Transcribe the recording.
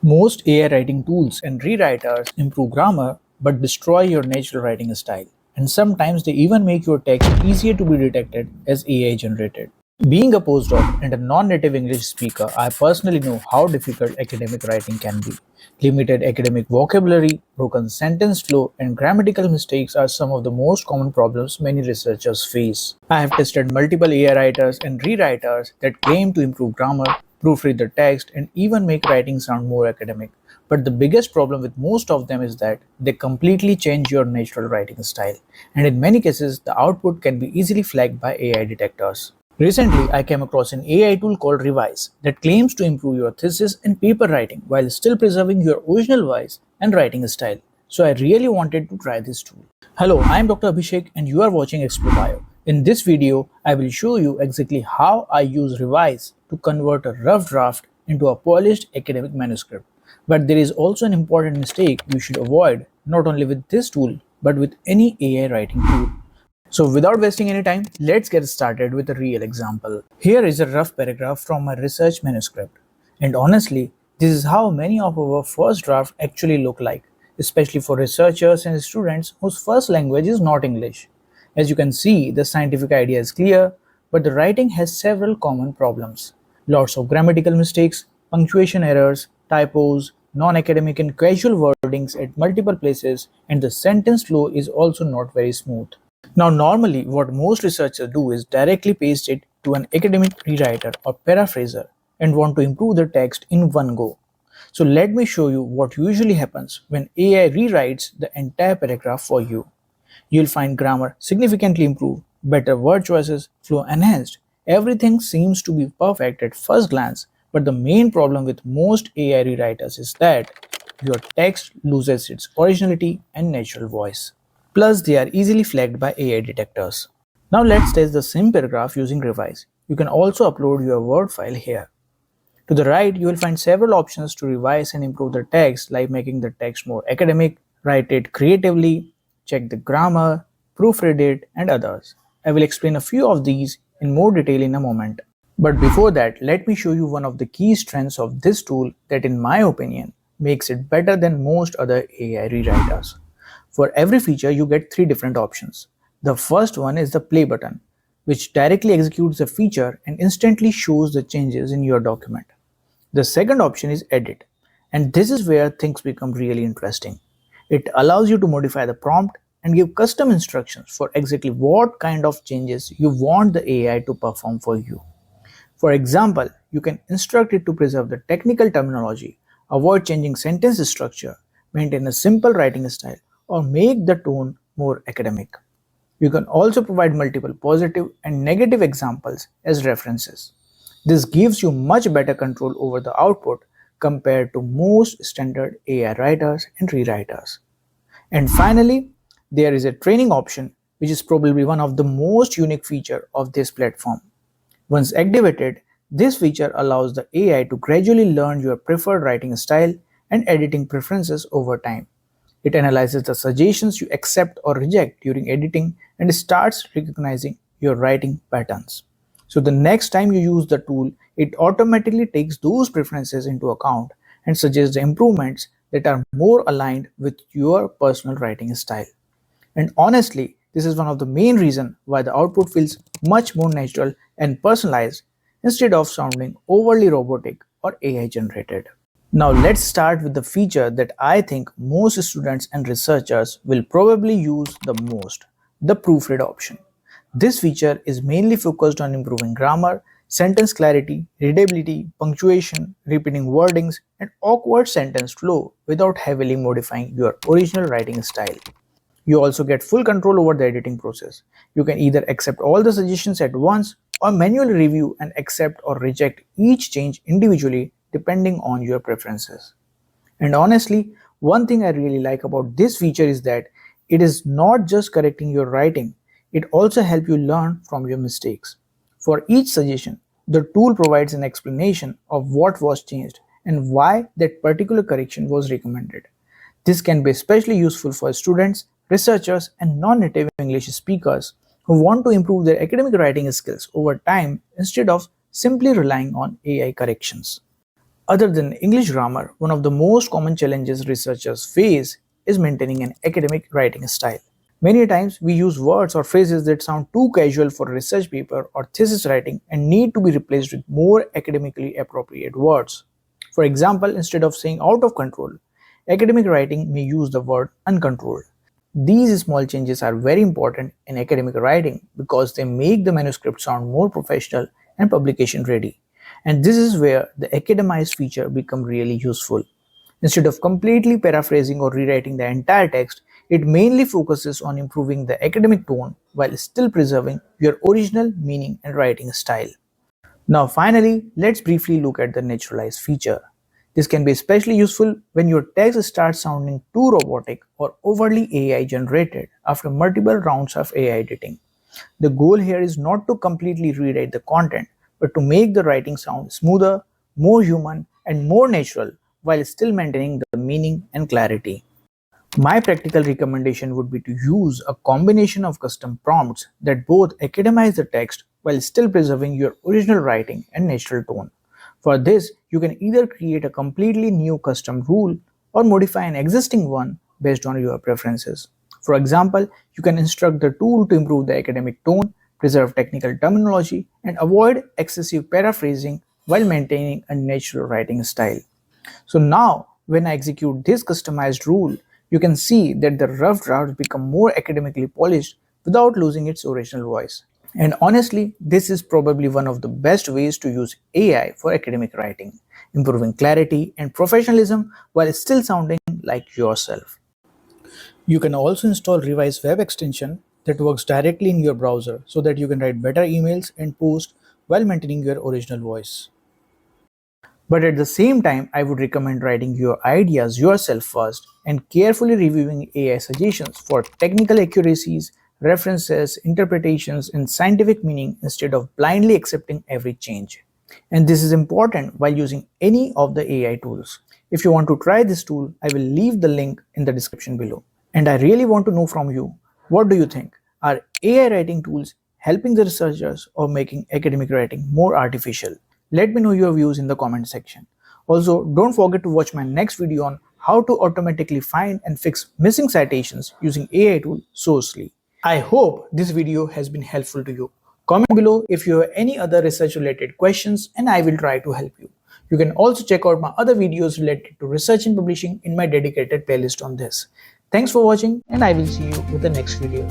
Most AI writing tools and rewriters improve grammar but destroy your natural writing style. And sometimes they even make your text easier to be detected as AI generated. Being a postdoc and a non-native English speaker, I personally know how difficult academic writing can be. Limited academic vocabulary, broken sentence flow, and grammatical mistakes are some of the most common problems many researchers face. I have tested multiple AI writers and rewriters that claim to improve grammar, proofread the text, and even make writing sound more academic. But the biggest problem with most of them is that they completely change your natural writing style, and in many cases, the output can be easily flagged by AI detectors. Recently, I came across an AI tool called Revise that claims to improve your thesis and paper writing while still preserving your original voice and writing style. So I really wanted to try this tool. Hello, I am Dr. Abhishek and you are watching Explore Bio. In this video, I will show you exactly how I use Revise to convert a rough draft into a polished academic manuscript. But there is also an important mistake you should avoid not only with this tool but with any AI writing tool. So without wasting any time, let's get started with a real example. Here is a rough paragraph from my research manuscript. And honestly, this is how many of our first drafts actually look like, especially for researchers and students whose first language is not English. As you can see, the scientific idea is clear, but the writing has several common problems. Lots of grammatical mistakes, punctuation errors, typos, non-academic and casual wordings at multiple places, and the sentence flow is also not very smooth. Now, normally, what most researchers do is directly paste it to an academic rewriter or paraphraser and want to improve the text in one go. So, let me show you what usually happens when AI rewrites the entire paragraph for you. You'll find grammar significantly improved, better word choices, flow enhanced. Everything seems to be perfect at first glance, but the main problem with most AI rewriters is that your text loses its originality and natural voice. Plus, they are easily flagged by AI detectors. Now let's test the same paragraph using Revise. You can also upload your Word file here. To the right, you will find several options to revise and improve the text, like making the text more academic, write it creatively, check the grammar, proofread it, and others. I will explain a few of these in more detail in a moment. But before that, let me show you one of the key strengths of this tool that, in my opinion, makes it better than most other AI rewriters. For every feature, you get three different options. The first one is the play button, which directly executes the feature and instantly shows the changes in your document. The second option is edit, and this is where things become really interesting. It allows you to modify the prompt and give custom instructions for exactly what kind of changes you want the AI to perform for you. For example, you can instruct it to preserve the technical terminology, avoid changing sentence structure, maintain a simple writing style, or make the tone more academic. You can also provide multiple positive and negative examples as references. This gives you much better control over the output compared to most standard AI writers and rewriters. And finally, there is a training option, which is probably one of the most unique features of this platform. Once activated, this feature allows the AI to gradually learn your preferred writing style and editing preferences over time. It analyzes the suggestions you accept or reject during editing and starts recognizing your writing patterns. So the next time you use the tool, it automatically takes those preferences into account and suggests the improvements that are more aligned with your personal writing style. And honestly, this is one of the main reasons why the output feels much more natural and personalized instead of sounding overly robotic or AI generated. Now let's start with the feature that I think most students and researchers will probably use the most, the proofread option. This feature is mainly focused on improving grammar, sentence clarity, readability, punctuation, repeating wordings, and awkward sentence flow without heavily modifying your original writing style. You also get full control over the editing process. You can either accept all the suggestions at once or manually review and accept or reject each change individually depending on your preferences. And honestly, one thing I really like about this feature is that it is not just correcting your writing, it also helps you learn from your mistakes. For each suggestion, the tool provides an explanation of what was changed and why that particular correction was recommended. This can be especially useful for students, researchers, and non-native English speakers who want to improve their academic writing skills over time instead of simply relying on AI corrections. Other than English grammar, one of the most common challenges researchers face is maintaining an academic writing style. Many times we use words or phrases that sound too casual for a research paper or thesis writing and need to be replaced with more academically appropriate words. For example, instead of saying out of control, academic writing may use the word uncontrolled. These small changes are very important in academic writing because they make the manuscript sound more professional and publication ready. And this is where the academized feature becomes really useful. Instead of completely paraphrasing or rewriting the entire text, it mainly focuses on improving the academic tone while still preserving your original meaning and writing style. Now finally, let's briefly look at the naturalized feature. This can be especially useful when your text starts sounding too robotic or overly AI generated after multiple rounds of AI editing. The goal here is not to completely rewrite the content, but to make the writing sound smoother, more human, and more natural while still maintaining the meaning and clarity. My practical recommendation would be to use a combination of custom prompts that both academize the text while still preserving your original writing and natural tone. For this, you can either create a completely new custom rule or modify an existing one based on your preferences. For example, you can instruct the tool to improve the academic tone, preserve technical terminology, and avoid excessive paraphrasing while maintaining a natural writing style. So now, when I execute this customized rule, you can see that the rough drafts become more academically polished without losing its original voice. And honestly, this is probably one of the best ways to use AI for academic writing, improving clarity and professionalism while still sounding like yourself. You can also install Revise web extension that works directly in your browser so that you can write better emails and post while maintaining your original voice. But at the same time, I would recommend writing your ideas yourself first and carefully reviewing AI suggestions for technical accuracies, references, interpretations, and scientific meaning instead of blindly accepting every change. And this is important while using any of the AI tools. If you want to try this tool, I will leave the link in the description below. And I really want to know from you, what do you think? Are AI writing tools helping the researchers or making academic writing more artificial? Let me know your views in the comment section. Also, don't forget to watch my next video on how to automatically find and fix missing citations using AI tool Sourcely. I hope this video has been helpful to you. Comment below if you have any other research related questions and I will try to help you. You can also check out my other videos related to research and publishing in my dedicated playlist on this. Thanks for watching and I will see you with the next video.